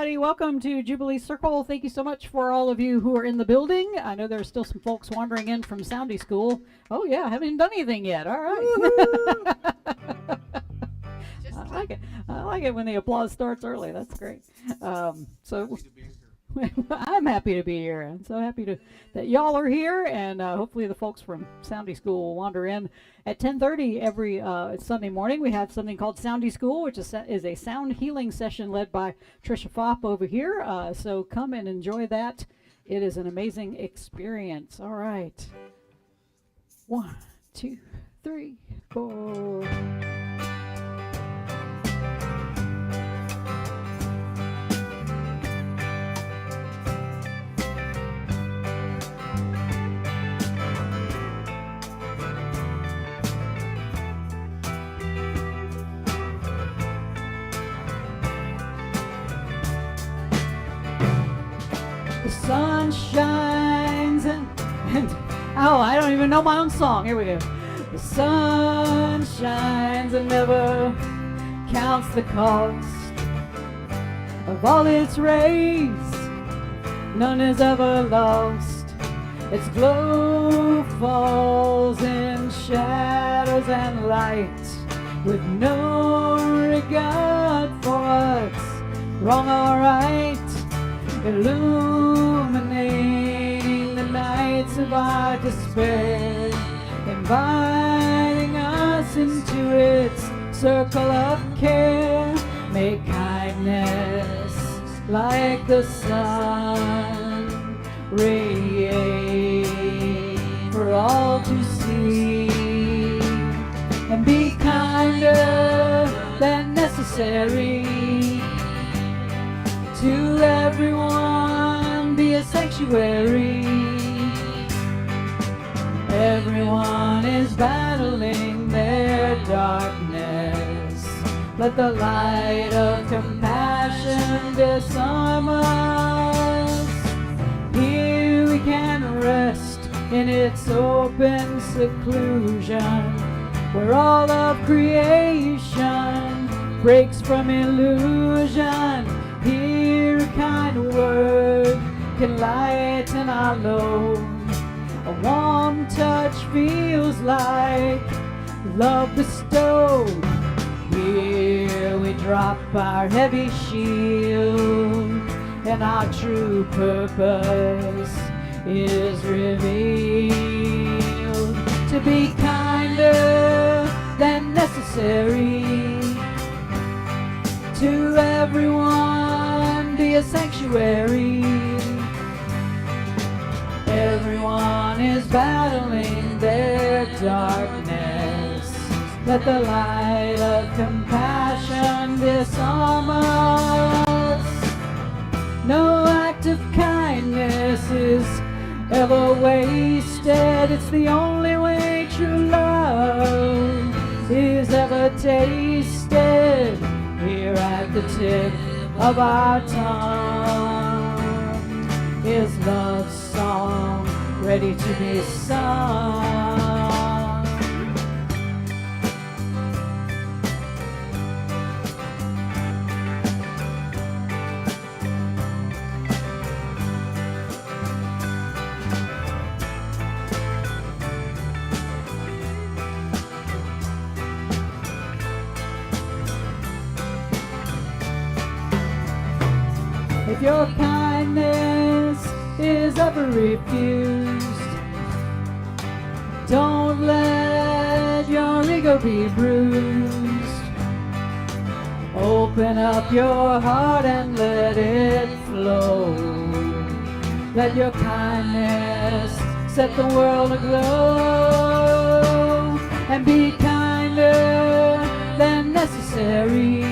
everybody. Welcome to Jubilee Circle. Thank you so much for all of you who are in the building. I know there's still some folks wandering in from Soundy School. Oh, yeah, haven't even done anything yet. All right. I like it. I like it when the applause starts early. That's great. I'm happy to be here. I'm so happy that y'all are here, and hopefully the folks from Soundy School will wander in at 10:30 every Sunday morning. We have something called Soundy School, which is a sound healing session led by Trisha Fopp over here. So come and enjoy that. It is an amazing experience. All right. 1, 2, 3, 4. The sun shines and oh, I don't even know my own song. Here we go. The sun shines and never counts the cost of all its rays. None is ever lost. Its glow falls in shadows and light, with no regard for what's wrong or right. Illuminating the nights of our despair, inviting us into its circle of care. May kindness, like the sun, radiate for all to see, and be kinder than necessary to everyone. Be a sanctuary. Everyone is battling their darkness. Let the light of compassion disarm us. Here we can rest in its open seclusion, where all of creation breaks from illusion. Here a kind word can lighten our load. A warm touch feels like love bestowed. Here we drop our heavy shield, and our true purpose is revealed. To be kinder than necessary to everyone, be a sanctuary. Everyone is battling their darkness. Let the light of compassion disarm us. No act of kindness is ever wasted. It's the only way true love is ever tasted. Here at the tip of our tongue is love's song ready to be sung. If your kindness is ever refused, don't let your ego be bruised. Open up your heart and let it flow. Let your kindness set the world aglow, and be kinder than necessary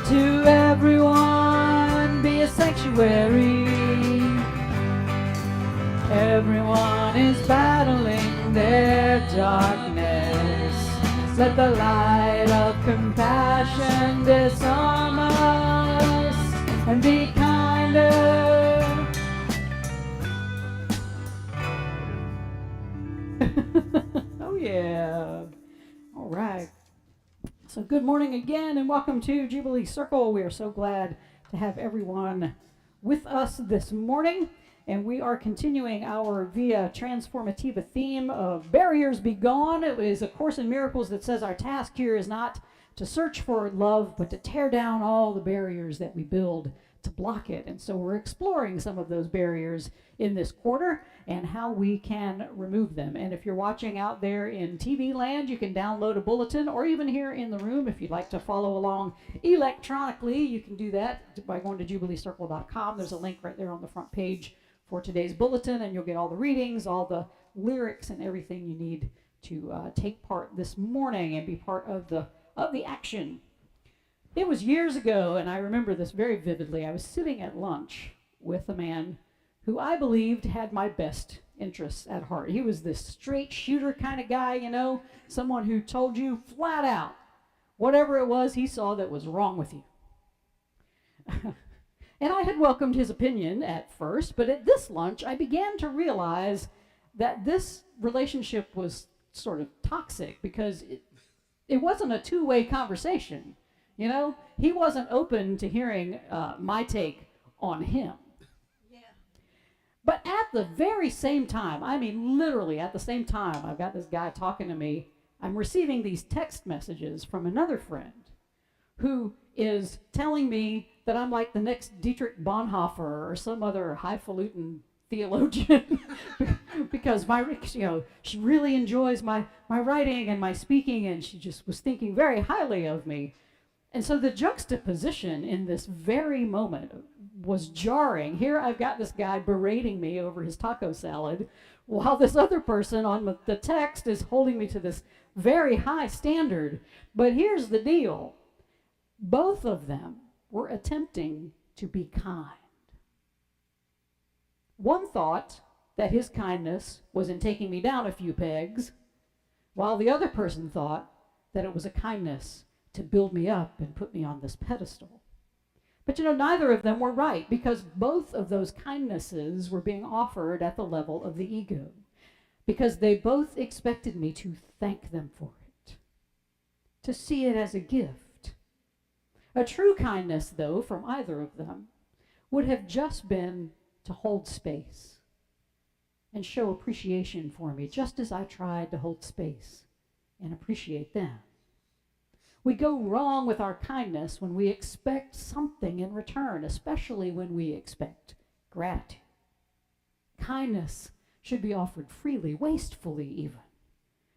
to everyone. Be a sanctuary. Everyone is battling their darkness. Let the light of compassion disarm us, and be kinder. Oh yeah. All right. So good morning again and welcome to Jubilee Circle. We are so glad to have everyone with us this morning. And we are continuing our VIA Transformativa theme of Barriers Be Gone. It is A Course in Miracles that says our task here is not to search for love, but to tear down all the barriers that we build to block it. And so we're exploring some of those barriers in this quarter and how we can remove them. And if you're watching out there in TV land, you can download a bulletin, or even here in the room, if you'd like to follow along electronically, you can do that by going to jubileecircle.com. There's a link right there on the front page for today's bulletin, and you'll get all the readings, all the lyrics, and everything you need to take part this morning and be part of the action. It was years ago, and I remember this very vividly. I was sitting at lunch with a man who I believed had my best interests at heart. He was this straight shooter kind of guy, you know, someone who told you flat out whatever it was he saw that was wrong with you. And I had welcomed his opinion at first, but at this lunch, I began to realize that this relationship was sort of toxic because it wasn't a two-way conversation. You know, he wasn't open to hearing my take on him. Yeah. But at the very same time, I mean, literally at the same time, I've got this guy talking to me. I'm receiving these text messages from another friend who is telling me that I'm like the next Dietrich Bonhoeffer or some other highfalutin theologian because she really enjoys my writing and my speaking, and she just was thinking very highly of me. And so the juxtaposition in this very moment was jarring. Here I've got this guy berating me over his taco salad, while this other person on the text is holding me to this very high standard. But here's the deal. Both of them were attempting to be kind. One thought that his kindness was in taking me down a few pegs, while the other person thought that it was a kindness to build me up and put me on this pedestal. But neither of them were right, because both of those kindnesses were being offered at the level of the ego, because they both expected me to thank them for it, to see it as a gift. A true kindness, though, from either of them would have just been to hold space and show appreciation for me, just as I tried to hold space and appreciate them. We go wrong with our kindness when we expect something in return, especially when we expect gratitude. Kindness should be offered freely, wastefully even,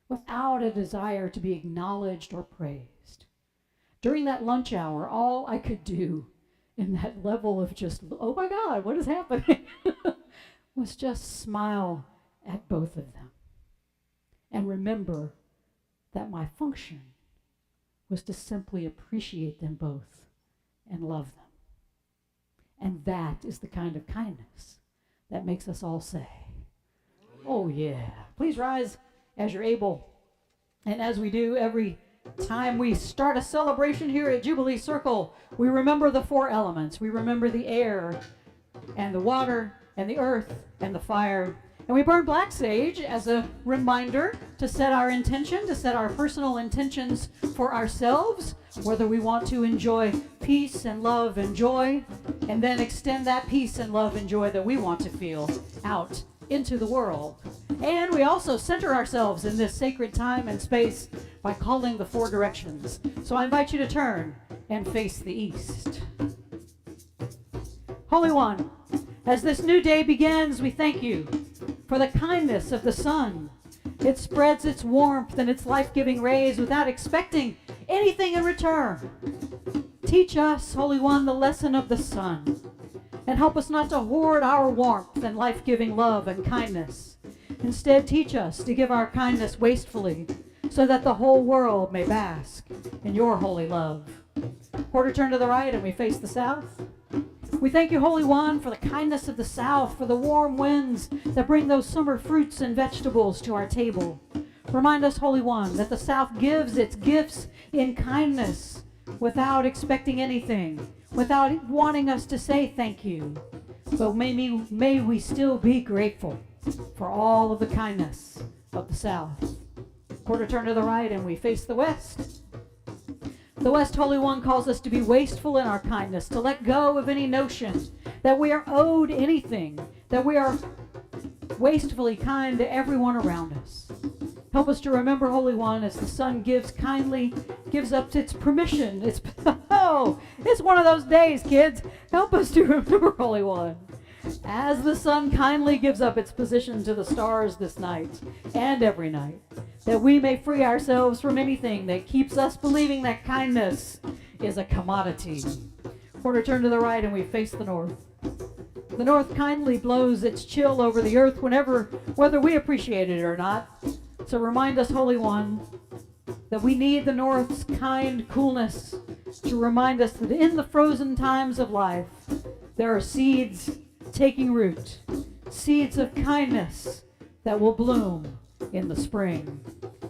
without a desire to be acknowledged or praised. During that lunch hour, all I could do in that level of just, oh my God, what is happening? was just smile at both of them and remember that my function was to simply appreciate them both and love them. And that is the kind of kindness that makes us all say, oh yeah. Please rise as you're able. And as we do every time we start a celebration here at Jubilee Circle, we remember the four elements. We remember the air and the water and the earth and the fire. And we burn black sage as a reminder to set our intention, to set our personal intentions for ourselves, whether we want to enjoy peace and love and joy, and then extend that peace and love and joy that we want to feel out into the world. And we also center ourselves in this sacred time and space by calling the four directions. So I invite you to turn and face the east. Holy One, as this new day begins, we thank you for the kindness of the sun. It spreads its warmth and its life-giving rays without expecting anything in return. Teach us, Holy One, the lesson of the sun, and help us not to hoard our warmth and life-giving love and kindness. Instead, teach us to give our kindness wastefully, so that the whole world may bask in your holy love. Quarter turn to the right and we face the south. We thank you, Holy One, for the kindness of the south, for the warm winds that bring those summer fruits and vegetables to our table. Remind us, Holy One, that the south gives its gifts in kindness without expecting anything, without wanting us to say thank you. But may we still be grateful for all of the kindness of the south. Quarter turn to the right and we face the west. The West Holy One calls us to be wasteful in our kindness, to let go of any notion that we are owed anything, that we are wastefully kind to everyone around us. Help us to remember, Holy One, as the sun kindly gives up its permission. It's one of those days, kids. Help us to remember, Holy One, as the sun kindly gives up its position to the stars this night and every night, that we may free ourselves from anything that keeps us believing that kindness is a commodity. Quarter turn to the right and we face the north. The north kindly blows its chill over the earth whether we appreciate it or not. So remind us, Holy One, that we need the north's kind coolness to remind us that in the frozen times of life, there are seeds taking root, seeds of kindness that will bloom in the spring.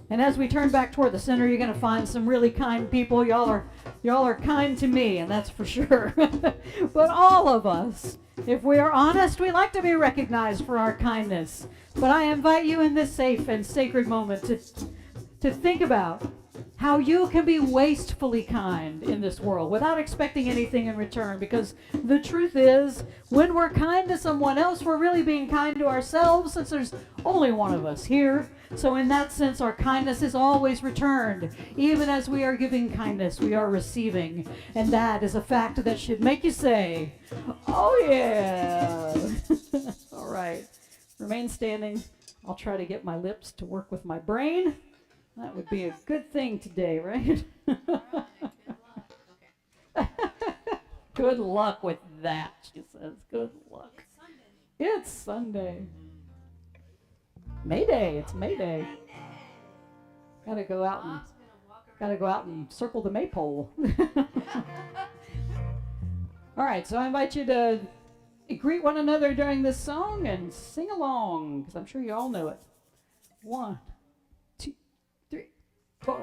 And as we turn back toward the center, you're going to find some really kind people. Y'all are kind to me, and that's for sure. But all of us, if we are honest, we like to be recognized for our kindness. But I invite you in this safe and sacred moment to think about how you can be wastefully kind in this world without expecting anything in return. Because the truth is, when we're kind to someone else, we're really being kind to ourselves, since there's only one of us here. So in that sense, our kindness is always returned. Even as we are giving kindness, we are receiving. And that is a fact that should make you say, oh yeah. All right. Remain standing. I'll try to get my lips to work with my brain. That would be a good thing today, right? Good luck with that, she says. Good luck. It's Sunday. May Day. It's May Day. Gotta go out and circle the maypole. All right, so I invite you to greet one another during this song and sing along, because I'm sure you all know it. 1, 2, 3, 4.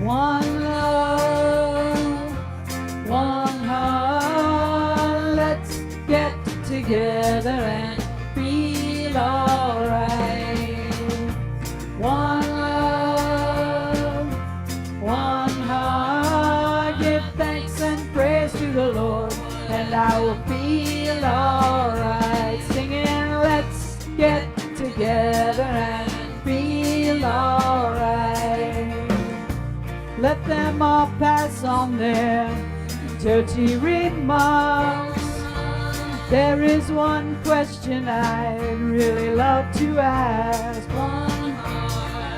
One love, one heart, let's get together and feel alright. One love, one heart, give thanks and praise to the Lord, and I will feel alright. Singing, let's get together and feel alright. Let them all pass on their dirty remarks. There is one question I'd really love to ask.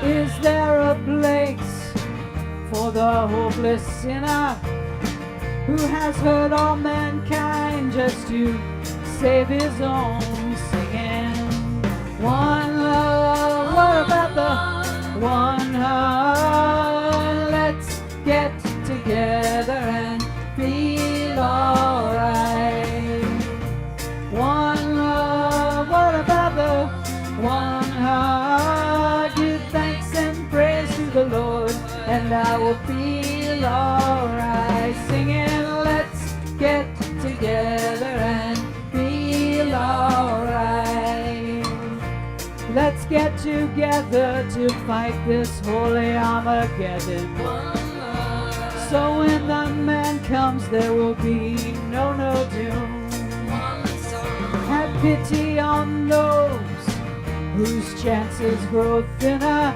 Is there a place for the hopeless sinner who has hurt all mankind just to save his own? Singing, one love, what about the one heart? Let's get together and feel alright. One love, what about the one heart? Give thanks and praise to the Lord, and I will feel alright. Singing, let's get together and feel alright. Let's get together to fight this holy Armageddon. So when the man comes, there will be no doom. Have pity on those whose chances grow thinner.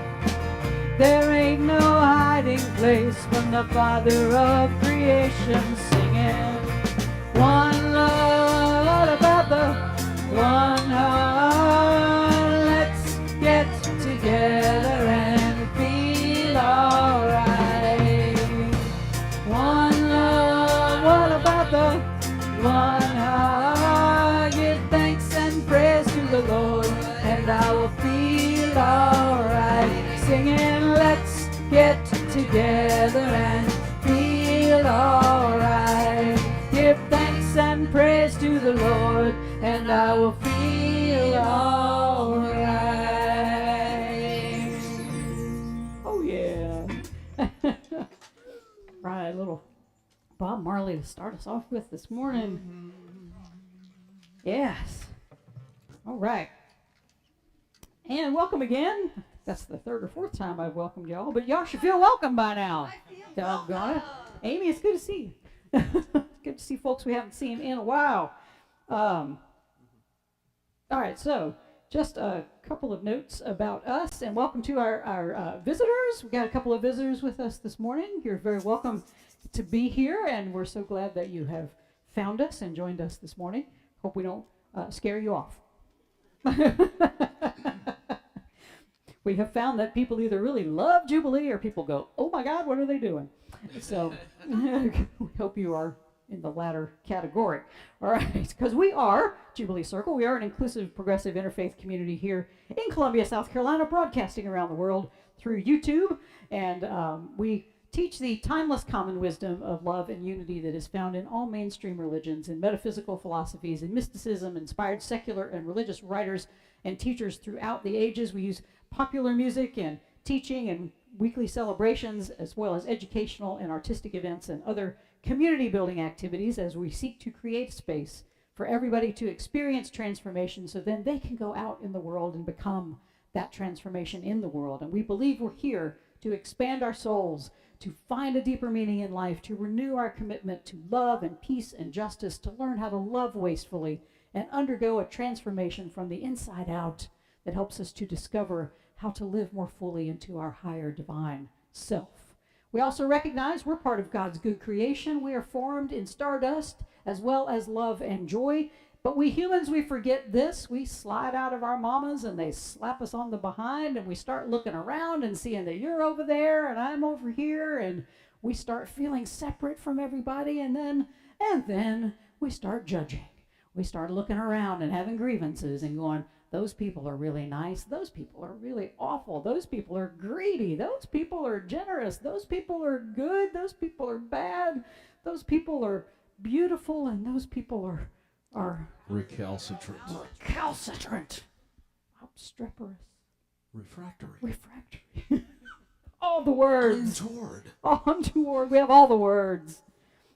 There ain't no hiding place from the Father of creation. Singing, one love, what about the one heart? Let's get together and feel alright. One love, what about the one heart? Give thanks and praise to the Lord, and I will feel alright. Singing, let's get together and feel alright. Give thanks and praise to the Lord, and I will feel alright. Oh yeah. Right, a little Bob Marley to start us off with this morning. Yes. All right. And welcome again. That's the third or fourth time I've welcomed y'all, but y'all should feel welcome by now. Doggone it. Amy, it's good to see you. Good to see folks we haven't seen in a while. All right, so just a couple of notes about us, and welcome to our visitors. We got a couple of visitors with us this morning. You're very welcome to be here, and we're so glad that you have found us and joined us this morning. Hope we don't scare you off. We have found that people either really love Jubilee or people go, oh my God, what are they doing? So we hope you are in the latter category. All right, because we are Jubilee Circle. We are an inclusive, progressive, interfaith community here in Columbia, South Carolina, broadcasting around the world through YouTube. And we teach the timeless common wisdom of love and unity that is found in all mainstream religions and metaphysical philosophies and mysticism, inspired secular and religious writers and teachers throughout the ages. We use popular music and teaching and weekly celebrations, as well as educational and artistic events and other community building activities as we seek to create space for everybody to experience transformation so then they can go out in the world and become that transformation in the world. And we believe we're here to expand our souls, to find a deeper meaning in life, to renew our commitment to love and peace and justice, to learn how to love wastefully and undergo a transformation from the inside out that helps us to discover how to live more fully into our higher divine self. We also recognize we're part of God's good creation. We are formed in stardust as well as love and joy. But we humans, we forget this. We slide out of our mamas and they slap us on the behind and we start looking around and seeing that you're over there and I'm over here, and we start feeling separate from everybody, and then we start judging. We start looking around and having grievances and going, those people are really nice. Those people are really awful. Those people are greedy. Those people are generous. Those people are good. Those people are bad. Those people are beautiful. And those people are recalcitrant. Obstreperous. Refractory. All the words. Untoward. We have all the words.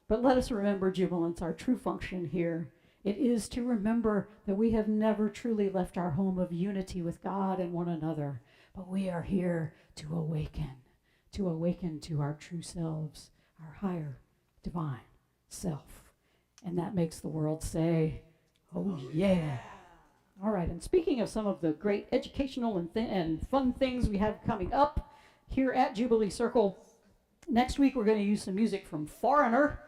But let us remember, jubilants, our true function here. It is to remember that we have never truly left our home of unity with God and one another, but we are here to awaken to our true selves, our higher divine self. And that makes the world say, oh yeah. All right, and speaking of some of the great educational and fun things we have coming up here at Jubilee Circle, next week we're going to use some music from Foreigner.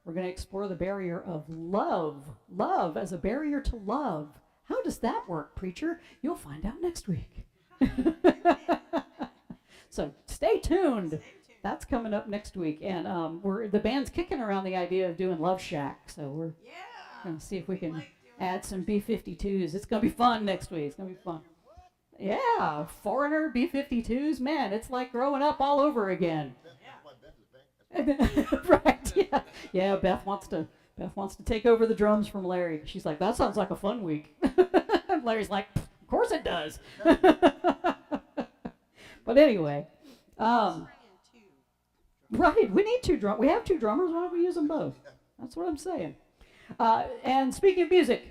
We're going to explore the barrier of love. Love as a barrier to love. How does that work, preacher? You'll find out next week. So stay tuned. That's coming up next week. And the band's kicking around the idea of doing Love Shack. So we're going to see if we can add some B-52s. It's going to be fun next week. It's going to be fun. Yeah, Foreigner, B-52s. Man, it's like growing up all over again. Right, yeah. Beth wants to take over the drums from Larry. She's like, that sounds like a fun week. And Larry's like, of course it does. But anyway, right, we need two drummers. We have two drummers. Why don't we use them both? That's what I'm saying. And speaking of music,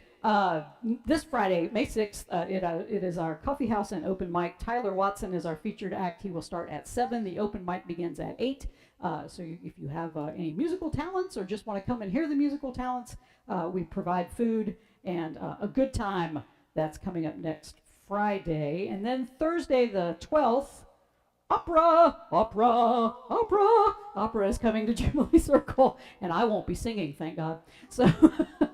this Friday, May 6th, it is our coffee house and open mic. Tyler Watson is our featured act. He will start at 7. The open mic begins at 8. So if you have any musical talents or just want to come and hear the musical talents, we provide food and a good time. That's coming up next Friday. And then Thursday the 12th, opera is coming to Jubilee Circle. And I won't be singing, thank God. So,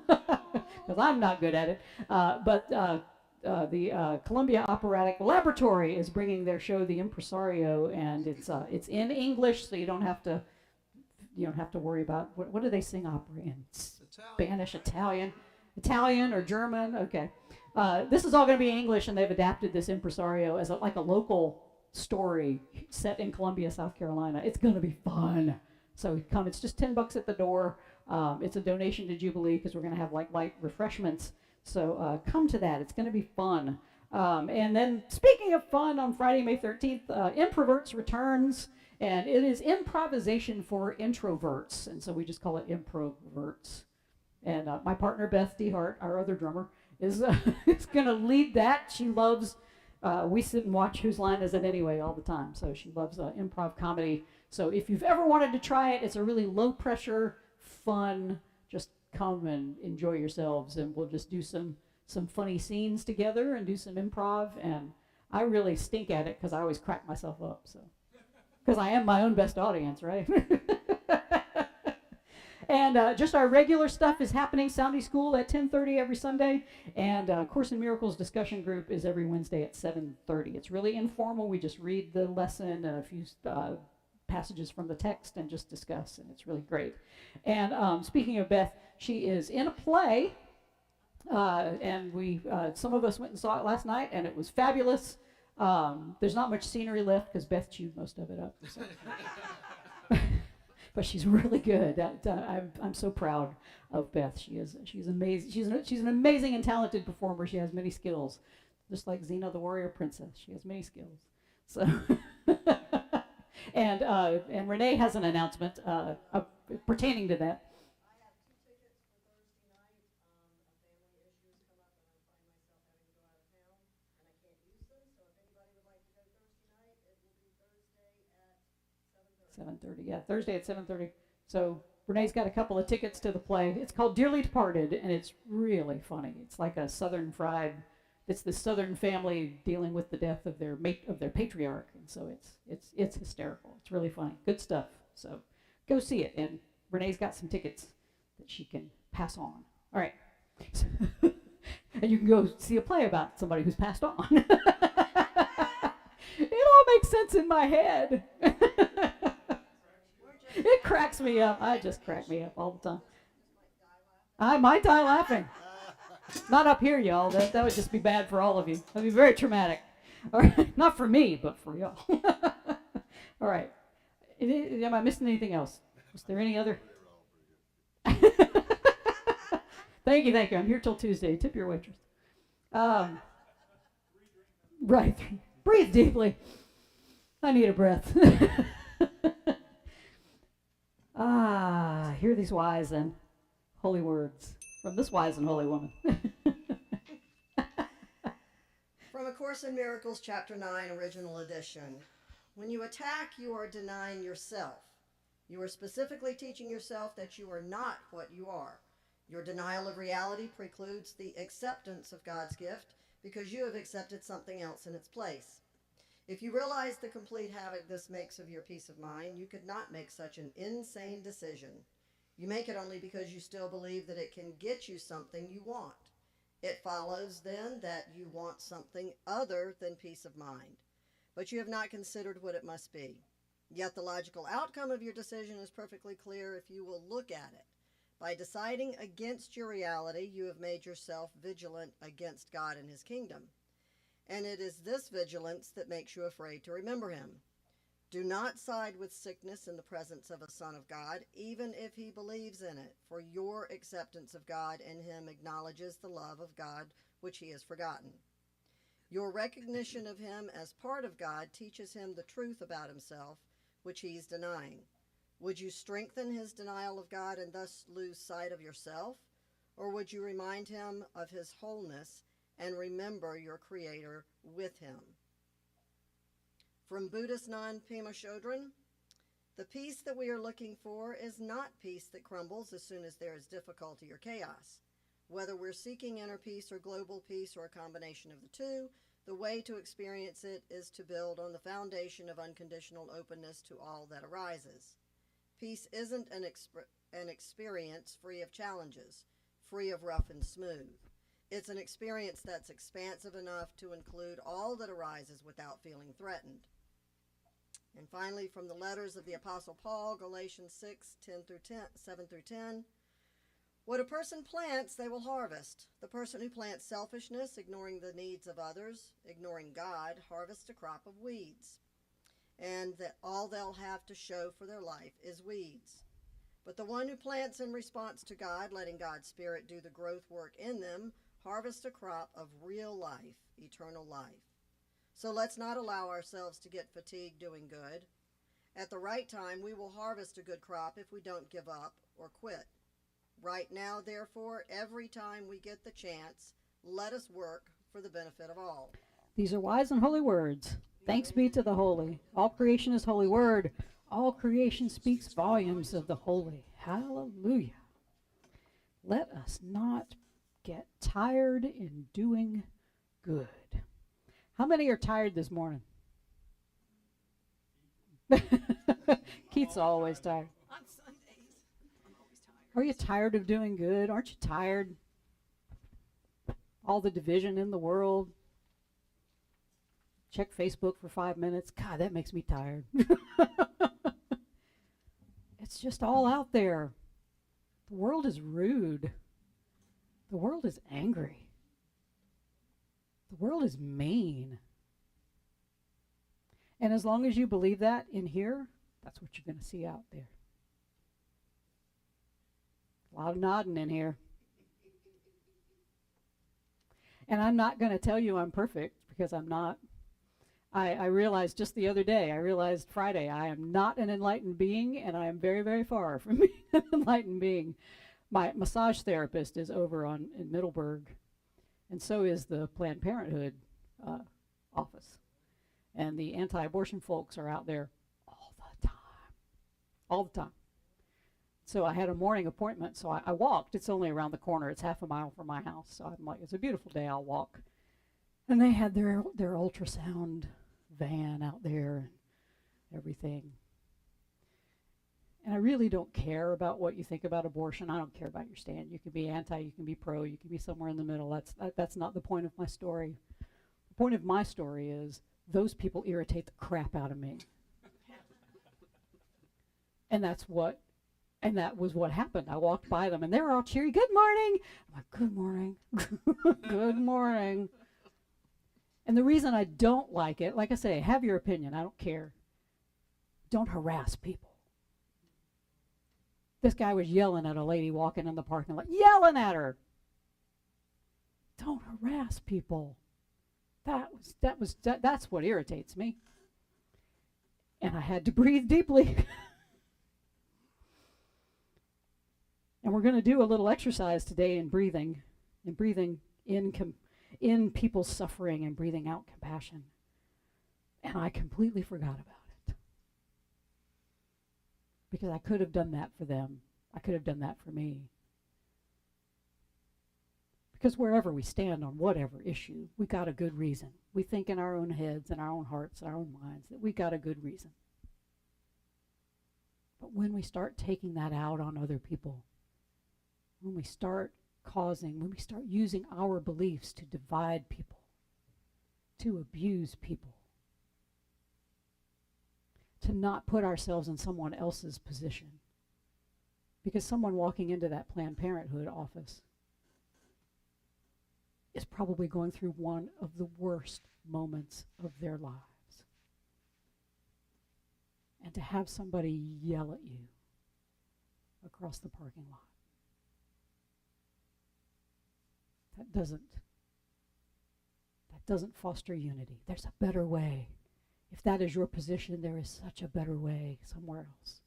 because I'm not good at it. But the Columbia Operatic Laboratory is bringing their show, The Impresario, and it's in English, so you don't have to worry about what do they sing opera in? Spanish, Italian or German. Okay, this is all going to be English, and they've adapted this Impresario as like a local story set in Columbia, South Carolina. It's going to be fun. So come. It's just $10 at the door. It's a donation to Jubilee because we're going to have like light refreshments. So come to that. It's going to be fun. And then speaking of fun, on Friday, May 13th, Introverts returns. And it is improvisation for introverts, and so we just call it Improverts. And my partner, Beth DeHart, our other drummer, is going to lead that. She loves, we sit and watch Whose Line Is It Anyway all the time, so she loves improv comedy. So if you've ever wanted to try it, it's a really low-pressure, fun, just come and enjoy yourselves, and we'll just do some funny scenes together and do some improv. And I really stink at it because I always crack myself up, so. Because I am my own best audience, right? And just our regular stuff is happening. Sunday school at 10:30 every Sunday. And Course in Miracles discussion group is every Wednesday at 7:30. It's really informal. We just read the lesson and a few passages from the text and just discuss. And it's really great. And speaking of Beth, she is in a play. And we, some of us went and saw it last night, and it was fabulous. There's not much scenery left because Beth chewed most of it up. So. But she's really good. I'm so proud of Beth. She's amazing. She's an amazing and talented performer. She has many skills, just like Xena the Warrior Princess. She has many skills. So, and Renee has an announcement pertaining to that. Thursday at 7:30. So Renee's got a couple of tickets to the play. It's called Dearly Departed, and it's really funny. It's like a Southern fried. It's the Southern family dealing with the death of their patriarch, and so it's hysterical. It's really funny, good stuff. So go see it, and Renee's got some tickets that she can pass on. All right, and you can go see a play about somebody who's passed on. It all makes sense in my head. It cracks me up. I just crack me up all the time. I might die laughing. Not up here, y'all. That would just be bad for all of you. That'd be very traumatic. All right. Not for me, but for y'all. All right. Am I missing anything else? Was there any other? Thank you. I'm here till Tuesday. Tip your waitress. Right. Breathe deeply. I need a breath. Hear these wise and holy words from this wise and holy woman. From A Course in Miracles, Chapter 9, Original Edition. When you attack, you are denying yourself. You are specifically teaching yourself that you are not what you are. Your denial of reality precludes the acceptance of God's gift because you have accepted something else in its place. If you realize the complete havoc this makes of your peace of mind, you could not make such an insane decision. You make it only because you still believe that it can get you something you want. It follows, then, that you want something other than peace of mind. But you have not considered what it must be. Yet the logical outcome of your decision is perfectly clear if you will look at it. By deciding against your reality, you have made yourself vigilant against God and his kingdom. And it is this vigilance that makes you afraid to remember him. Do not side with sickness in the presence of a son of God, even if he believes in it, for your acceptance of God in him acknowledges the love of God which he has forgotten. Your recognition of him as part of God teaches him the truth about himself, which he is denying. Would you strengthen his denial of God and thus lose sight of yourself? Or would you remind him of his wholeness and remember your Creator with him? From Buddhist nun Pema Chodron, the peace that we are looking for is not peace that crumbles as soon as there is difficulty or chaos. Whether we're seeking inner peace or global peace or a combination of the two, the way to experience it is to build on the foundation of unconditional openness to all that arises. Peace isn't an experience free of challenges, free of rough and smooth. It's an experience that's expansive enough to include all that arises without feeling threatened. And finally, from the letters of the Apostle Paul, Galatians 6, 7 through 10, what a person plants, they will harvest. The person who plants selfishness, ignoring the needs of others, ignoring God, harvests a crop of weeds. And that all they'll have to show for their life is weeds. But the one who plants in response to God, letting God's Spirit do the growth work in them, harvests a crop of real life, eternal life. So let's not allow ourselves to get fatigued doing good. At the right time, we will harvest a good crop if we don't give up or quit. Right now, therefore, every time we get the chance, let us work for the benefit of all. These are wise and holy words. Thanks be to the holy. All creation is holy word. All creation speaks volumes of the holy. Hallelujah. Let us not get tired in doing good. How many are tired this morning? Keith's always tired. On Sundays, I'm always tired. Are you tired of doing good? Aren't you tired? All the division in the world. Check Facebook for 5 minutes. God, that makes me tired. It's just all out there. The world is rude. The world is angry. The world is mean. And as long as you believe that in here, that's what you're going to see out there. A lot of nodding in here. And I'm not going to tell you I'm perfect, because I'm not. I realized just the other day, I realized Friday, I am not an enlightened being, and I am very, very far from being an enlightened being. My massage therapist is over in Middleburg, and so is the Planned Parenthood office. And the anti-abortion folks are out there all the time. All the time. So I had a morning appointment, so I walked. It's only around the corner. It's half a mile from my house. So I'm like, it's a beautiful day, I'll walk. And they had their ultrasound van out there and everything. And I really don't care about what you think about abortion. I don't care about your stand. You can be anti, you can be pro, you can be somewhere in the middle. That's not the point of my story. The point of my story is those people irritate the crap out of me. And that was what happened. I walked by them and they were all cheery. Good morning. I'm like, good morning. Good morning. And the reason I don't like it, like I say, have your opinion. I don't care. Don't harass people. This guy was yelling at a lady walking in the parking lot, yelling at her. Don't harass people. That's what irritates me. And I had to breathe deeply. And we're going to do a little exercise today in breathing in people's suffering and breathing out compassion. And I completely forgot about it. Because I could have done that for them. I could have done that for me. Because wherever we stand on whatever issue, we got a good reason. We think in our own heads and our own hearts and our own minds that we got a good reason. But when we start taking that out on other people, when we start using our beliefs to divide people, to abuse people, to not put ourselves in someone else's position. Because someone walking into that Planned Parenthood office is probably going through one of the worst moments of their lives. And to have somebody yell at you across the parking lot, that doesn't foster unity. There's a better way. If that is your position, there is such a better way somewhere else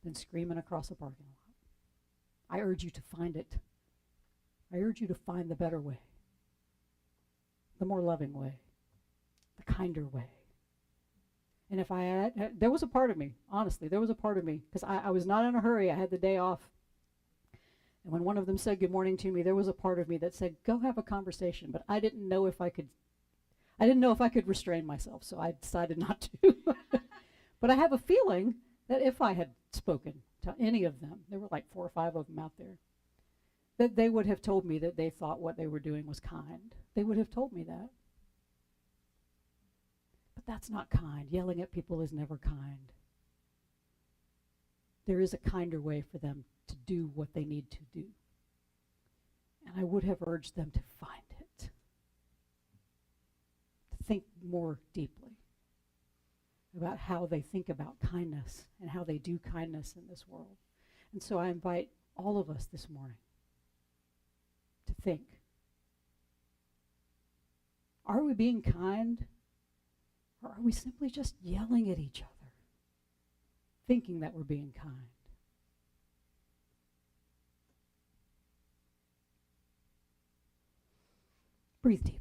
than screaming across a parking lot. I urge you to find it. I urge you to find the better way, the more loving way, the kinder way. And if there was a part of me, honestly, there was a part of me, because I was not in a hurry. I had the day off. And when one of them said good morning to me, there was a part of me that said, go have a conversation. But I didn't know if I could restrain myself, so I decided not to. But I have a feeling that if I had spoken to any of them, there were like 4 or 5 of them out there, that they would have told me that they thought what they were doing was kind. They would have told me that. But that's not kind. Yelling at people is never kind. There is a kinder way for them to do what they need to do. And I would have urged them to find it. To think more deeply about how they think about kindness and how they do kindness in this world. And so I invite all of us this morning to think, are we being kind, or are we simply just yelling at each other? thinking that we're being kind. Breathe deeply.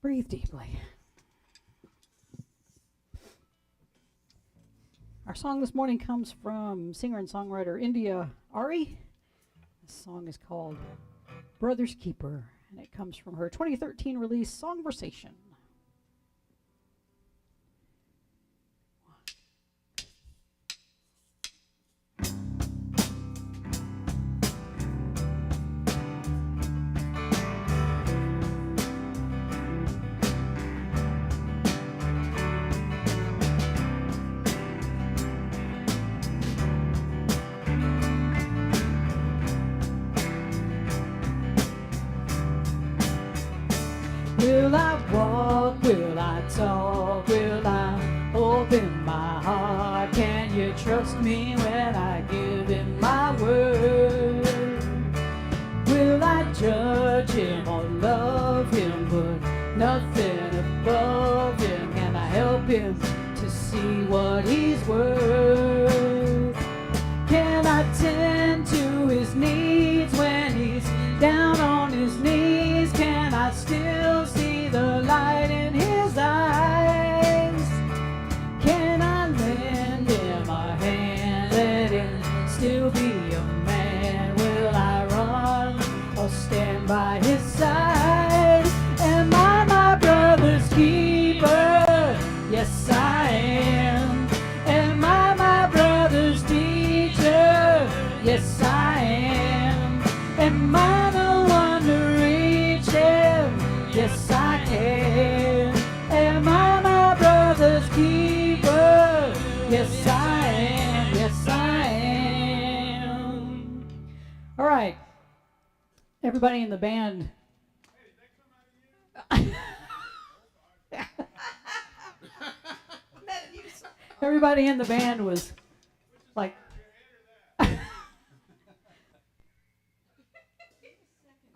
Breathe deeply. Our song this morning comes from singer and songwriter India.Arie. This song is called Brother's Keeper, and it comes from her 2013 release, Songversation. Will I walk? Will I talk? Will I open my heart? Can you trust me when I give him my word? Will I judge him or love him, but nothing above him? Can I help him to see what he's worth? Can I tend to his needs when he's down on his knees? Can I still see the light in his eyes? Can I lend him a hand, let him still be a man? Will I run or stand by his side? Am I my brother's keeper? Yes, I am. Am I my brother's teacher? Yes, I am. Am I the one to reach him? Yes, I can. Am I my brother's keeper? Yes, I am. Yes, I am. All right. Everybody in the band. Everybody in the band was like.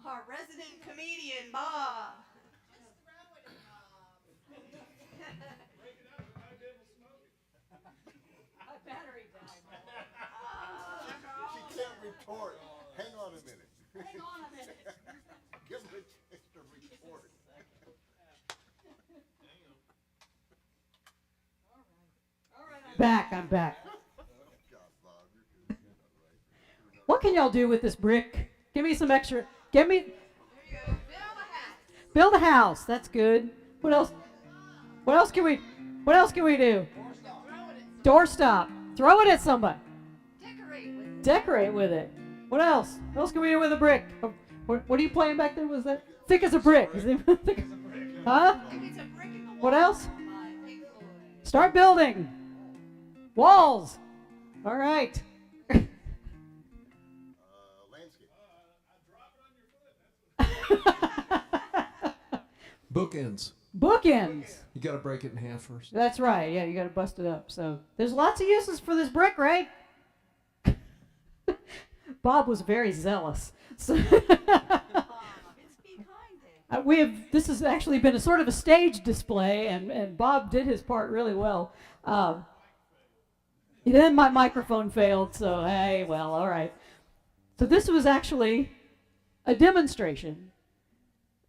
Our resident comedian, Bob. Battery died. She can't retort. Hang on a minute. Hang on a minute. Give her a chance to retort. Back, I'm back. What can y'all do with this brick? Give me some extra. Give me. Build a house. That's good. What else? What else can we? What else can we do? Doorstop. Throw it at somebody. Decorate with Decorate with it. What else? What else can we do with a brick? What are you playing back there? Was that thick as a brick? Is it thick? Huh? It's a brick in the wall. What else? by Pink Floyd. Start building. Walls. All right. Landscape. Bookends. Bookends. You got to break it in half first. That's right. Yeah, you got to bust it up. So there's lots of uses for this brick, right? Bob was very zealous. So It's behind it. this has actually been a sort of a stage display, and Bob did his part really well. Then my microphone failed, so hey, well, all right. So this was actually a demonstration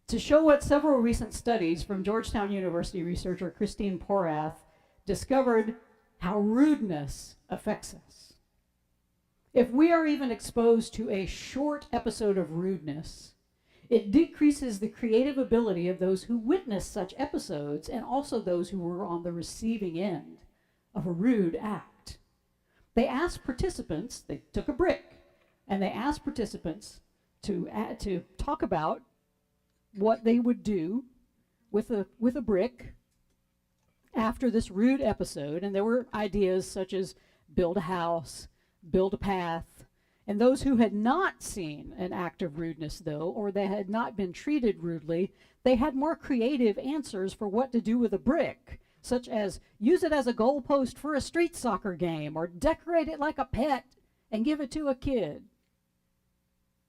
to show what several recent studies from Georgetown University researcher Christine Porath discovered how rudeness affects us. If we are even exposed to a short episode of rudeness, it decreases the creative ability of those who witness such episodes and also those who were on the receiving end of a rude act. They took a brick, and they asked participants to talk about what they would do with a brick after this rude episode. And there were ideas such as build a house, build a path. And those who had not seen an act of rudeness, though, or they had not been treated rudely, they had more creative answers for what to do with a brick, such as use it as a goalpost for a street soccer game, or decorate it like a pet and give it to a kid.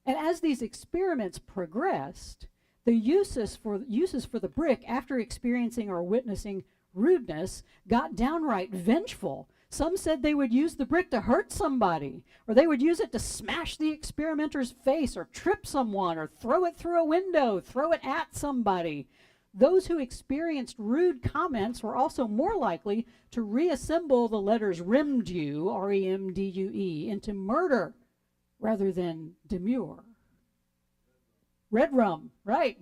And as these experiments progressed, the uses for the brick after experiencing or witnessing rudeness got downright vengeful. Some said they would use the brick to hurt somebody, or they would use it to smash the experimenter's face, or trip someone, or throw it through a window, throw it at somebody. Those who experienced rude comments were also more likely to reassemble the letters REMDUE, R-E-M-D-U-E, into murder rather than demure. Red rum, right.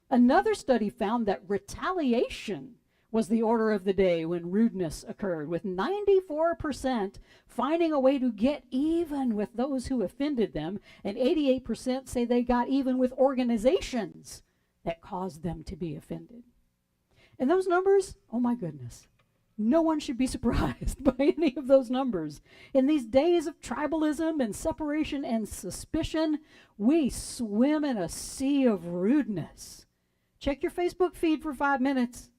Another study found that retaliation was the order of the day when rudeness occurred, with 94% finding a way to get even with those who offended them, and 88% say they got even with organizations that caused them to be offended. And those numbers, oh my goodness, no one should be surprised by any of those numbers. In these days of tribalism and separation and suspicion, we swim in a sea of rudeness. Check your Facebook feed for 5 minutes.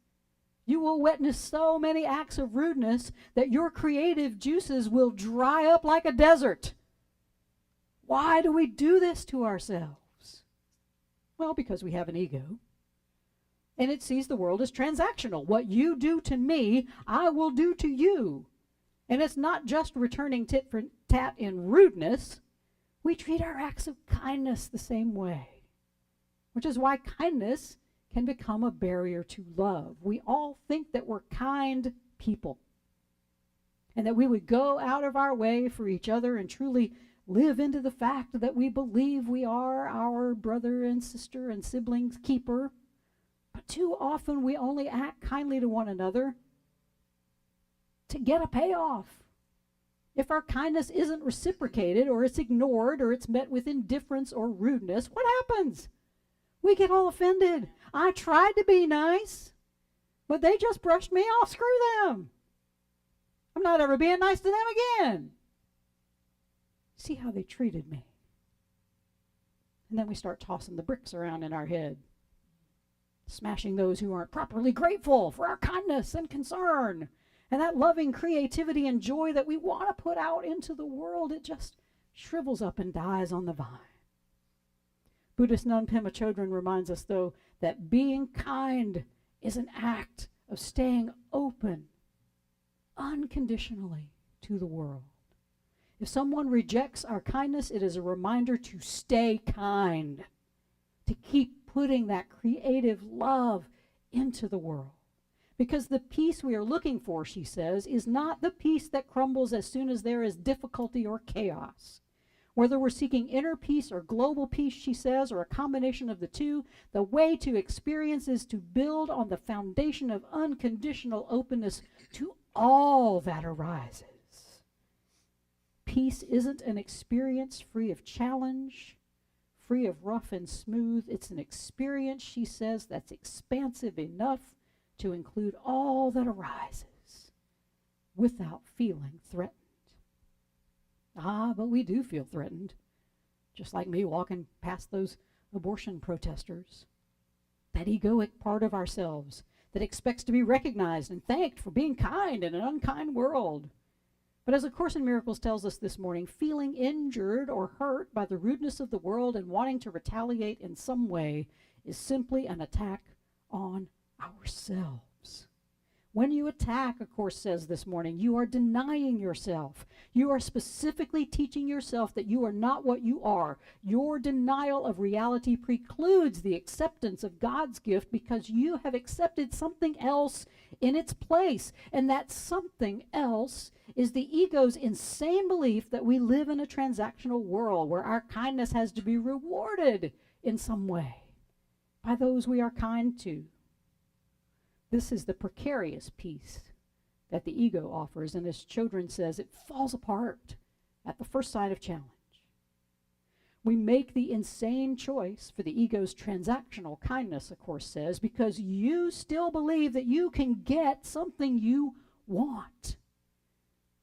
You will witness so many acts of rudeness that your creative juices will dry up like a desert. Why do we do this to ourselves? Well, because we have an ego. And it sees the world as transactional. What you do to me, I will do to you. And it's not just returning tit for tat in rudeness. We treat our acts of kindness the same way, which is why kindness can become a barrier to love. We all think that we're kind people and that we would go out of our way for each other and truly live into the fact that we believe we are our brother and sister and siblings' keeper. But too often we only act kindly to one another to get a payoff. If our kindness isn't reciprocated, or it's ignored, or it's met with indifference or rudeness, what happens? We get all offended. I tried to be nice, but they just brushed me off. Screw them. I'm not ever being nice to them again. See how they treated me. And then we start tossing the bricks around in our head, smashing those who aren't properly grateful for our kindness and concern. And that loving creativity and joy that we want to put out into the world, it just shrivels up and dies on the vine. Buddhist nun Pema Chodron reminds us, though, that being kind is an act of staying open unconditionally to the world. If someone rejects our kindness, it is a reminder to stay kind, to keep putting that creative love into the world. Because the peace we are looking for, she says, is not the peace that crumbles as soon as there is difficulty or chaos. Whether we're seeking inner peace or global peace, she says, or a combination of the two, the way to experience is to build on the foundation of unconditional openness to all that arises. Peace isn't an experience free of challenge, free of rough and smooth. It's an experience, she says, that's expansive enough to include all that arises without feeling threatened. Ah, but we do feel threatened, just like me walking past those abortion protesters. That egoic part of ourselves that expects to be recognized and thanked for being kind in an unkind world. But as A Course in Miracles tells us this morning, feeling injured or hurt by the rudeness of the world and wanting to retaliate in some way is simply an attack on ourselves. When you attack, A Course says this morning, you are denying yourself. You are specifically teaching yourself that you are not what you are. Your denial of reality precludes the acceptance of God's gift because you have accepted something else in its place. And that something else is the ego's insane belief that we live in a transactional world where our kindness has to be rewarded in some way by those we are kind to. This is the precarious piece that the ego offers, and as children says, it falls apart at the first sign of challenge. We make the insane choice for the ego's transactional kindness, A Course says, because you still believe that you can get something you want.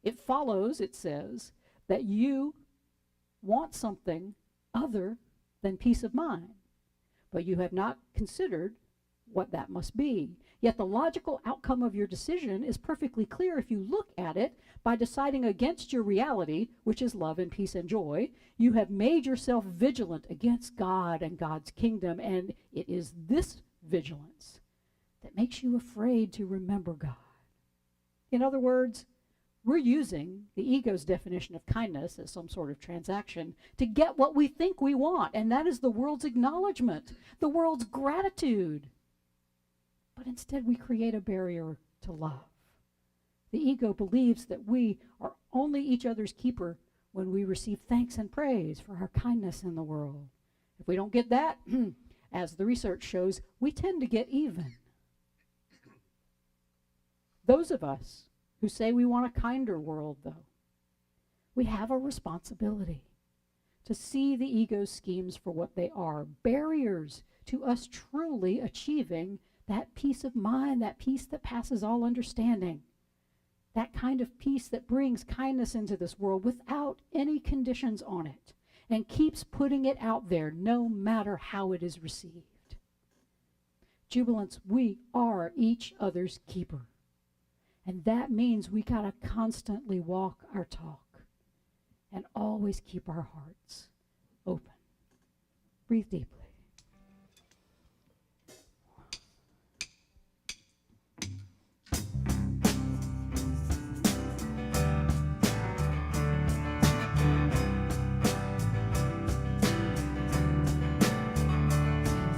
It follows, it says, that you want something other than peace of mind, but you have not considered what that must be. Yet the logical outcome of your decision is perfectly clear if you look at it. By deciding against your reality, which is love and peace and joy, you have made yourself vigilant against God and God's kingdom, and it is this vigilance that makes you afraid to remember God. In other words, we're using the ego's definition of kindness as some sort of transaction to get what we think we want, and that is the world's acknowledgement, the world's gratitude. But instead we create a barrier to love. The ego believes that we are only each other's keeper when we receive thanks and praise for our kindness in the world. If we don't get that, as the research shows, we tend to get even. Those of us who say we want a kinder world, though, we have a responsibility to see the ego's schemes for what they are, barriers to us truly achieving that peace of mind, that peace that passes all understanding, that kind of peace that brings kindness into this world without any conditions on it and keeps putting it out there no matter how it is received. Jubilants, we are each other's keeper. And that means we gotta constantly walk our talk and always keep our hearts open. Breathe deeply.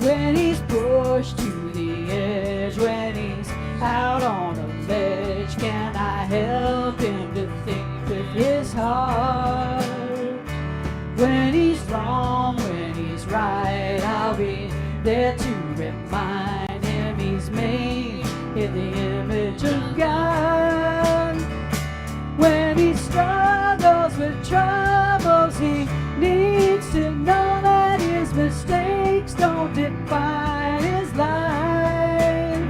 When he's pushed to the edge, when he's out on a ledge, can I help him to think with his heart? When he's wrong, when he's right, I'll be there to remind him he's made in the image of God. When he struggles with troubles, he needs to know that his mistakes don't define his life.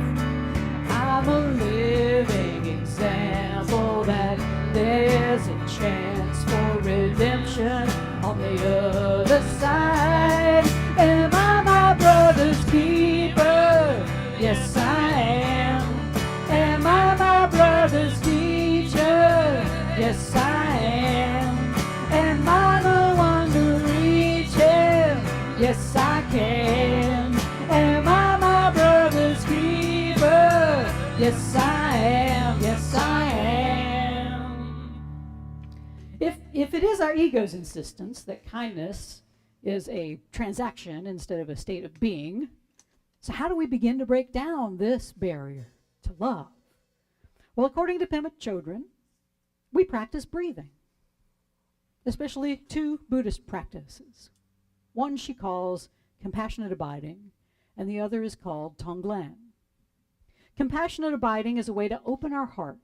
I'm a living example that there's a chance for redemption on the other side. Am I my brother's keeper? Yes, I am. Am I my brother's teacher? Yes, I am. Am I the one to reach him? Yes, I can. Am I my brother's keeper? Yes, I am. Yes, I am. If it is our ego's insistence that kindness is a transaction instead of a state of being, so how do we begin to break down this barrier to love? Well, according to Pema Chodron, we practice breathing, especially two Buddhist practices. One she calls compassionate abiding, and the other is called Tonglen. Compassionate abiding is a way to open our heart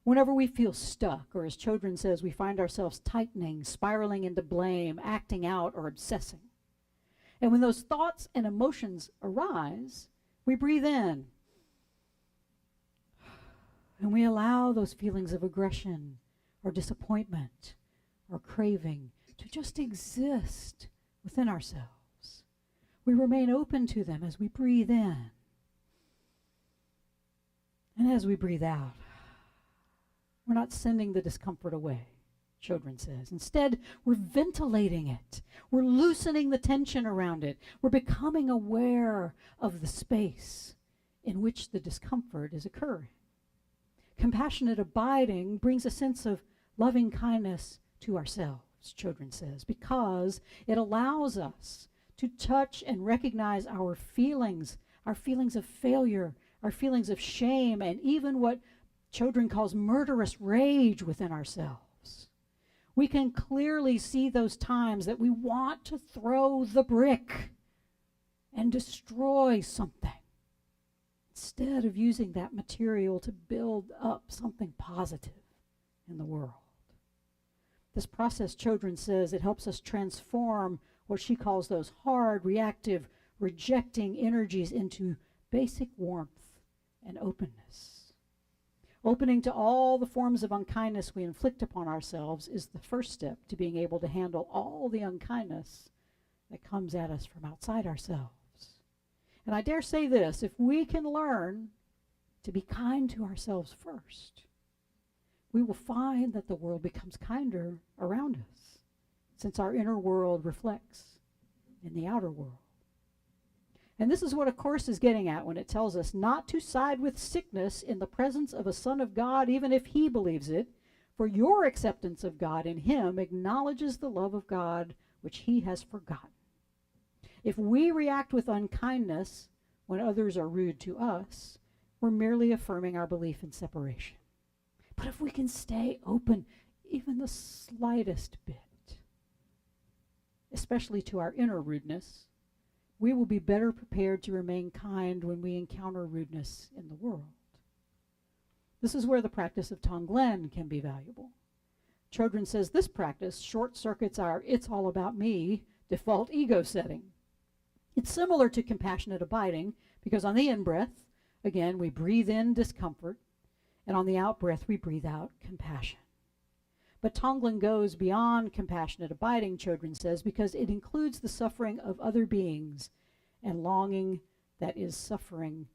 Whenever we feel stuck, or as children says, we find ourselves tightening, spiraling into blame, acting out, or obsessing. And when those thoughts and emotions arise, we breathe in. And we allow those feelings of aggression or disappointment or craving to just exist within ourselves. We remain open to them as we breathe in. And as we breathe out, we're not sending the discomfort away, children says. Instead, we're ventilating it. We're loosening the tension around it. We're becoming aware of the space in which the discomfort is occurring. Compassionate abiding brings a sense of loving kindness to ourselves, children says, because it allows us to touch and recognize our feelings of failure, our feelings of shame, and even what children calls murderous rage within ourselves. We can clearly see those times that we want to throw the brick and destroy something, instead of using that material to build up something positive in the world. This process, children says, it helps us transform what she calls those hard, reactive, rejecting energies into basic warmth and openness. Opening to all the forms of unkindness we inflict upon ourselves is the first step to being able to handle all the unkindness that comes at us from outside ourselves. And I dare say this, if we can learn to be kind to ourselves first, we will find that the world becomes kinder around us, since our inner world reflects in the outer world. And this is what A Course is getting at when it tells us not to side with sickness in the presence of a son of God, even if he believes it, for your acceptance of God in him acknowledges the love of God which he has forgotten. If we react with unkindness when others are rude to us, we're merely affirming our belief in separation. But if we can stay open even the slightest bit, especially to our inner rudeness, we will be better prepared to remain kind when we encounter rudeness in the world. This is where the practice of Tonglen can be valuable. Chodron says this practice short circuits our "it's all about me" default ego setting. It's similar to compassionate abiding because on the in-breath, again, we breathe in discomfort, and on the out-breath, we breathe out compassion. But Tonglen goes beyond compassionate abiding, Chodron says, because it includes the suffering of other beings and longing that is suffering,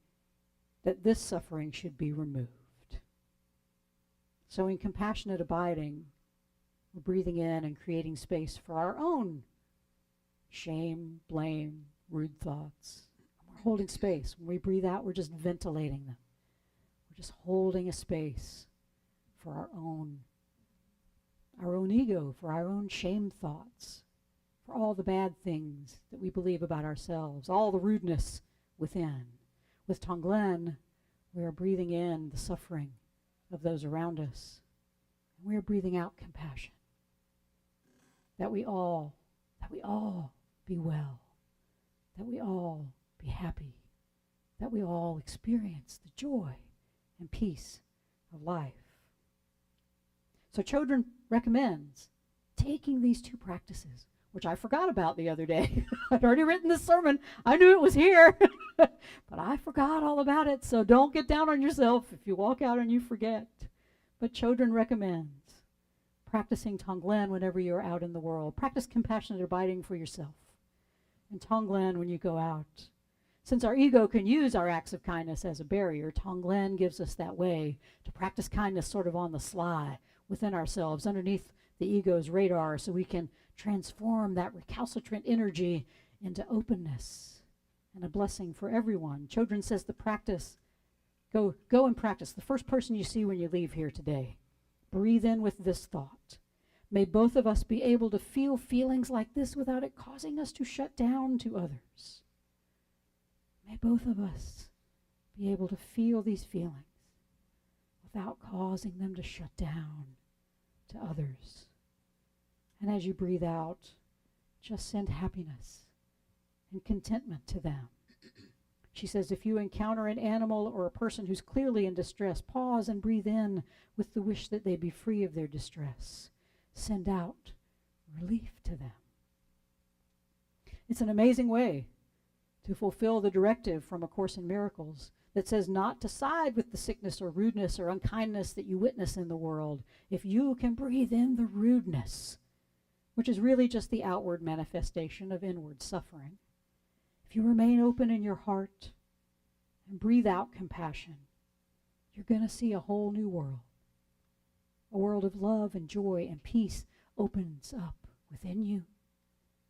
that this suffering should be removed. So in compassionate abiding, we're breathing in and creating space for our own shame, blame, rude thoughts. We're holding space. When we breathe out, we're just ventilating them. We're just holding a space for our own ego, for our own shame thoughts, for all the bad things that we believe about ourselves, all the rudeness within. With Tonglen, we are breathing in the suffering of those around us, and we are breathing out compassion. That we all be well, that we all be happy, that we all experience the joy and peace of life. So Chodron recommends taking these two practices, which I forgot about the other day. I'd already written this sermon. I knew it was here, but I forgot all about it. So don't get down on yourself if you walk out and you forget. But Chodron recommends practicing Tonglen whenever you're out in the world. Practice compassionate abiding for yourself. And Tonglen when you go out. Since our ego can use our acts of kindness as a barrier, Tonglen gives us that way to practice kindness sort of on the sly, within ourselves, underneath the ego's radar, so we can transform that recalcitrant energy into openness and a blessing for everyone. Chodron says the practice, go and practice. The first person you see when you leave here today, breathe in with this thought. May both of us be able to feel feelings like this without it causing us to shut down to others. May both of us be able to feel these feelings without causing them to shut down to others. And as you breathe out, just send happiness and contentment to them. She says, if you encounter an animal or a person who's clearly in distress, pause and breathe in with the wish that they be free of their distress. Send out relief to them. It's an amazing way to fulfill the directive from A Course in Miracles that says not to side with the sickness or rudeness or unkindness that you witness in the world. If you can breathe in the rudeness, which is really just the outward manifestation of inward suffering, if you remain open in your heart and breathe out compassion, you're going to see a whole new world. A world of love and joy and peace opens up within you,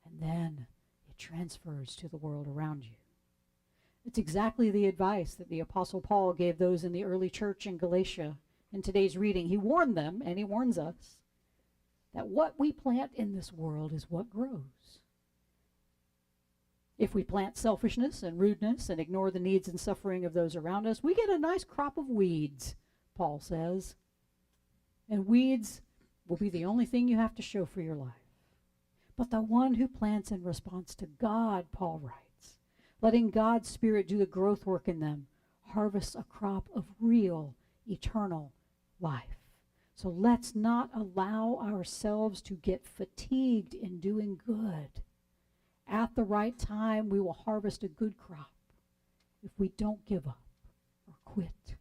and then it transfers to the world around you. It's exactly the advice that the Apostle Paul gave those in the early church in Galatia. In today's reading, he warned them, and he warns us, that what we plant in this world is what grows. If we plant selfishness and rudeness and ignore the needs and suffering of those around us, we get a nice crop of weeds, Paul says. And weeds will be the only thing you have to show for your life. But the one who plants in response to God, Paul writes, letting God's Spirit do the growth work in them, harvests a crop of real, eternal life. So let's not allow ourselves to get fatigued in doing good. At the right time, we will harvest a good crop if we don't give up or quit.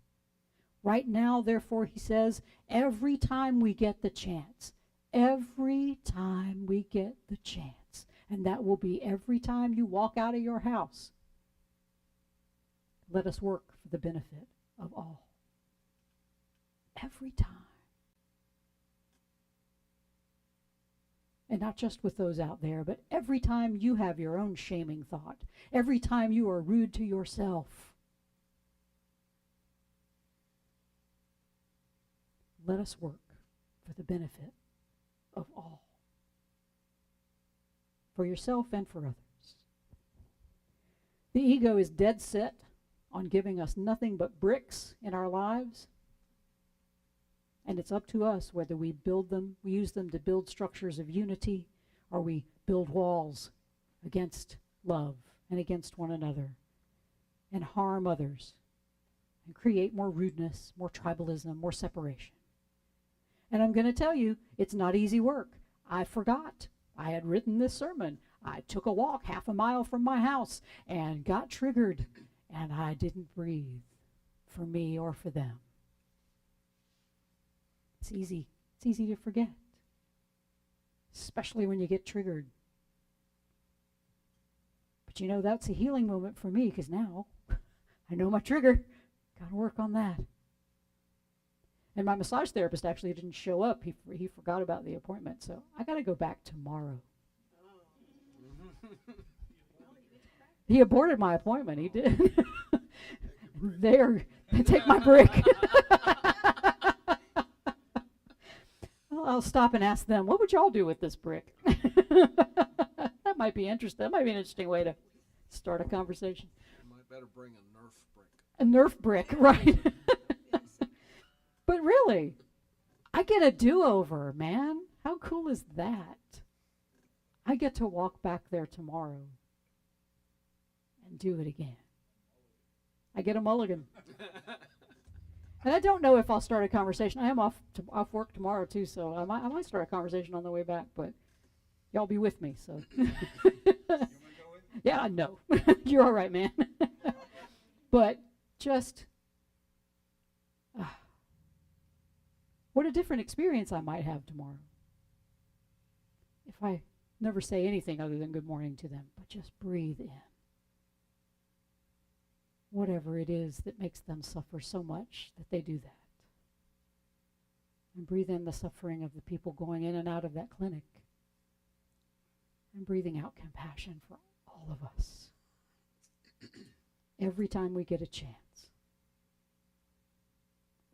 Right now, therefore, he says, every time we get the chance, every time we get the chance, and that will be every time you walk out of your house, let us work for the benefit of all. Every time. And not just with those out there, but every time you have your own shaming thought, every time you are rude to yourself, let us work for the benefit of all. For yourself and for others. The ego is dead set on giving us nothing but bricks in our lives. And it's up to us whether we build them, we use them to build structures of unity, or we build walls against love and against one another and harm others and create more rudeness, more tribalism, more separation. And I'm going to tell you, it's not easy work. I forgot. I had written this sermon. I took a walk half a mile from my house and got triggered, and I didn't breathe for me or for them. It's easy. It's easy to forget, especially when you get triggered. But you know, that's a healing moment for me, because now I know my trigger. Got to work on that. And my massage therapist actually didn't show up. He forgot about the appointment, so I got to go back tomorrow. He aborted my appointment. He did. They take my brick. Well, I'll stop and ask them, what would y'all do with this brick? That might be interesting. That might be an interesting way to start a conversation. You might better bring a Nerf brick. A Nerf brick, right? But really, I get a do-over, man. How cool is that? I get to walk back there tomorrow and do it again. I get a mulligan. And I don't know if I'll start a conversation. I am off work tomorrow too, so I might start a conversation on the way back, but y'all be with me, so. Yeah, no. You're all right, man. But just, what a different experience I might have tomorrow if I never say anything other than good morning to them, but just breathe in whatever it is that makes them suffer so much that they do that. And breathe in the suffering of the people going in and out of that clinic. And breathing out compassion for all of us. Every time we get a chance.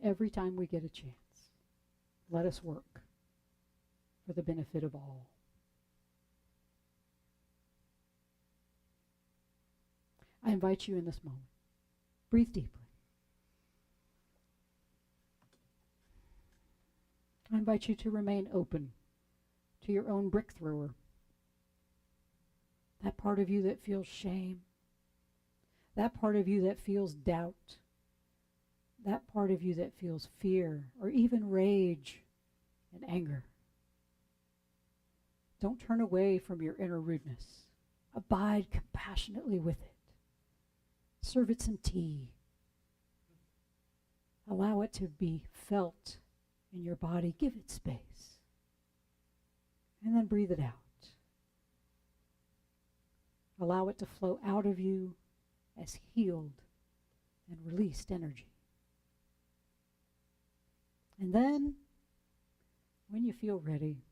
Every time we get a chance. Let us work for the benefit of all. I invite you in this moment. Breathe deeply. I invite you to remain open to your own brick thrower. That part of you that feels shame. that part of you that feels doubt, that part of you that feels fear or even rage and anger. Don't turn away from your inner rudeness. Abide compassionately with it. Serve it some tea. Allow it to be felt in your body. Give it space. And then breathe it out. Allow it to flow out of you as healed and released energy. And then, when you feel ready,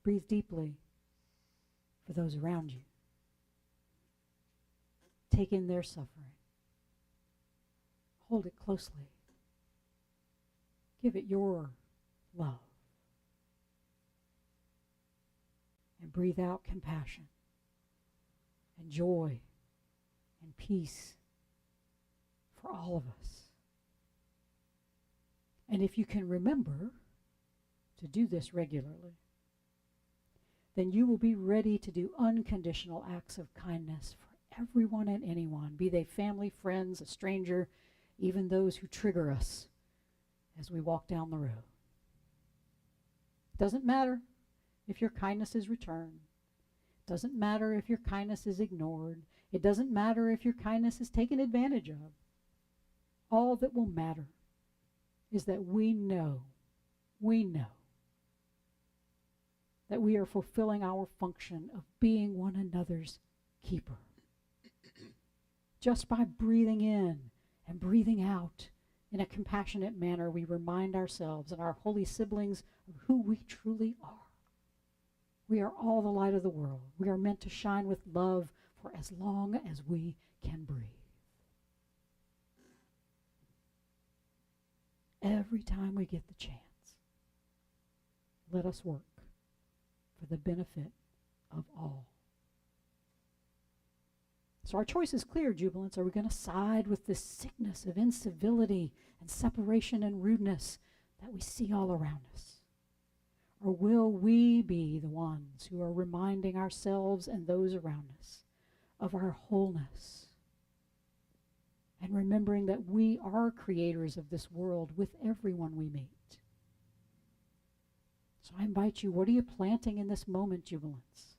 breathe deeply for those around you. Take in their suffering. Hold it closely. Give it your love. And breathe out compassion and joy and peace for all of us. And if you can remember to do this regularly, then you will be ready to do unconditional acts of kindness for everyone and anyone, be they family, friends, a stranger, even those who trigger us as we walk down the road. Doesn't matter if your kindness is returned. Doesn't matter if your kindness is ignored. It doesn't matter if your kindness is taken advantage of. All that will matter is that we know that we are fulfilling our function of being one another's keeper. Just by breathing in and breathing out in a compassionate manner, we remind ourselves and our holy siblings of who we truly are. We are all the light of the world. We are meant to shine with love for as long as we can breathe. Every time we get the chance, let us work for the benefit of all. So our choice is clear, Jubilants. Are we going to side with this sickness of incivility and separation and rudeness that we see all around us? Or will we be the ones who are reminding ourselves and those around us of our wholeness and remembering that we are creators of this world with everyone we meet? So I invite you, what are you planting in this moment, Jubilants?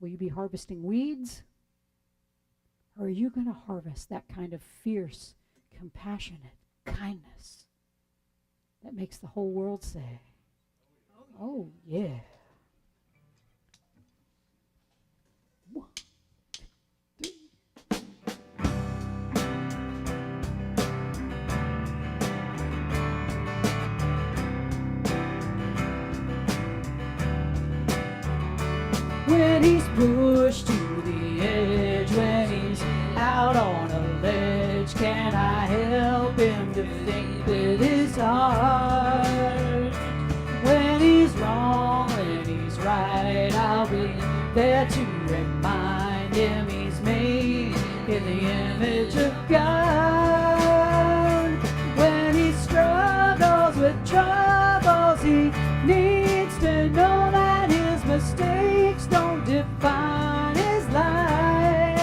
Will you be harvesting weeds? Or are you going to harvest that kind of fierce, compassionate kindness that makes the whole world say, oh, yeah. One, two, three. When he's pushed to the edge, when he's out on a ledge, can I help him to think with his heart? When he's wrong, when he's right, I'll be there to remind him he's made in the image of God. When he struggles with troubles, he needs to know that his mistakes don't define his life.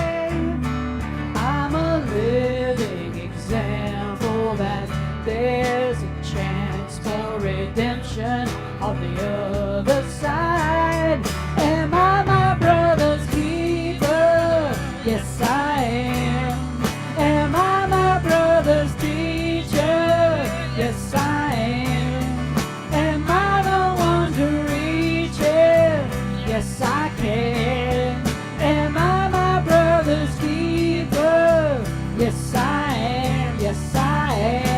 I'm a living example that there's a chance for redemption on the other side. Am I my brother's keeper? Yes, I am. Am I my brother's teacher? Yes, I am. Am I the one to reach him? Yes, I can. Am I my brother's keeper? Yes, I am. Yes, I am.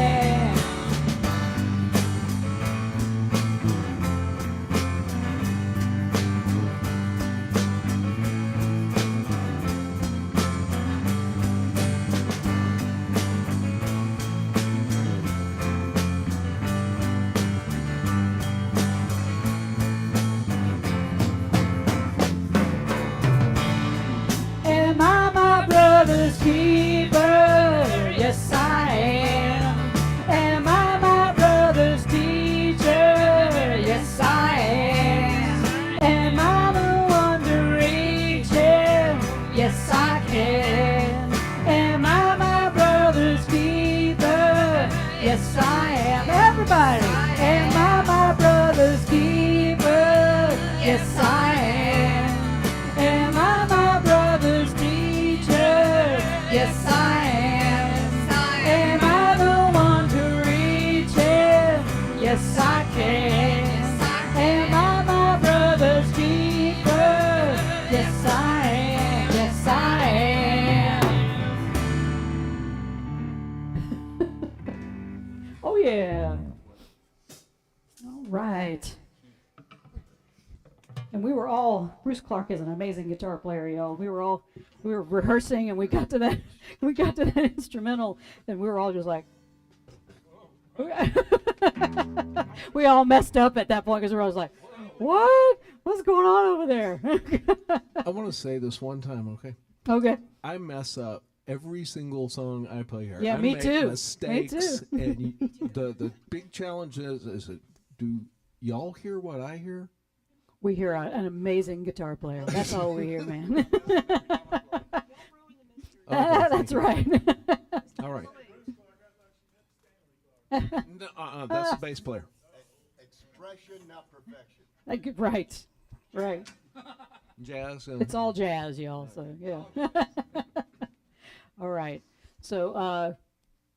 Am I my brother's keeper? Yes, I am. Am I my brother's teacher? Yes, I am. Am I the one to reach him? Yes, I can. Yes, I am. Am I my brother's teacher? Yes, I am. Am I the one to reach him? Yes, I can. Am I my brother's keeper? Yes, I am. Yes, I am. Oh, yeah. All right. And we were all, Bruce Clark is an amazing guitar player, y'all. We were rehearsing and we got to that instrumental and we were all just like, we all messed up at that point because we were always like, what? What's going on over there? I want to say this one time, okay? Okay. I mess up every single song I play here. Yeah, I me make too. mistakes, Me too. and the big challenge is it, do y'all hear what I hear? We hear an amazing guitar player. That's all we hear, man. Okay, That's right. all right. No, that's the bass player. Expression, not perfection. Right. Jazz. And It's all jazz, y'all. So yeah. All right. So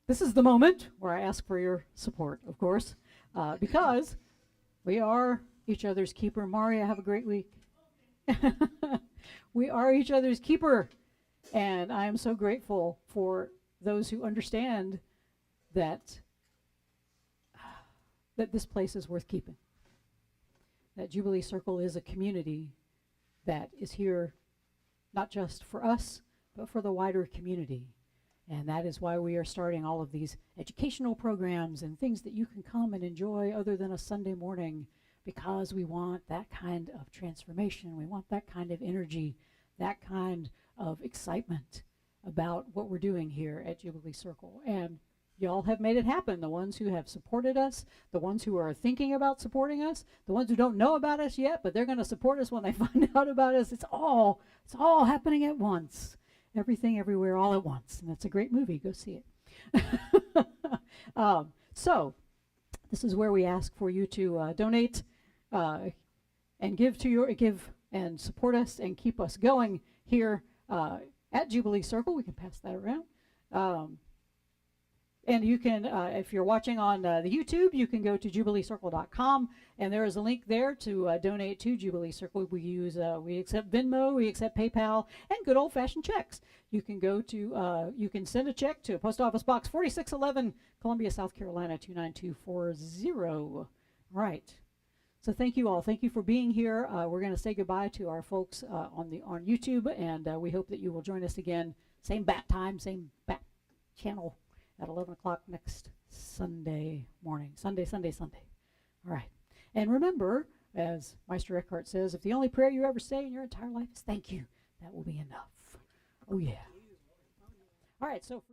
this is the moment where I ask for your support, of course, because we are each other's keeper. Maria, have a great week. We are each other's keeper, and I am so grateful for those who understand that this place is worth keeping. That Jubilee Circle is a community that is here not just for us, but for the wider community. And that is why we are starting all of these educational programs and things that you can come and enjoy other than a Sunday morning, because we want that kind of transformation. We want that kind of energy, that kind of excitement about what we're doing here at Jubilee Circle. And y'all have made it happen. The ones who have supported us, the ones who are thinking about supporting us, the ones who don't know about us yet, but they're going to support us when they find out about us. It's all happening at once. Everything, everywhere, all at once. And that's a great movie. Go see it. So this is where we ask for you to donate and give and support us and keep us going here at Jubilee Circle. We can pass that around. And you can, if you're watching on the YouTube, you can go to jubileecircle.com, and there is a link there to donate to Jubilee Circle. We accept Venmo, we accept PayPal, and good old-fashioned checks. You can go to, you can send a check to Post Office Box 4611, Columbia, South Carolina 29240. Right. So thank you all. Thank you for being here. We're going to say goodbye to our folks on YouTube, and we hope that you will join us again. Same bat time, same bat channel at 11 o'clock next Sunday morning. Sunday. All right. And remember, as Meister Eckhart says, if the only prayer you ever say in your entire life is thank you, that will be enough. Oh, yeah. All right. So.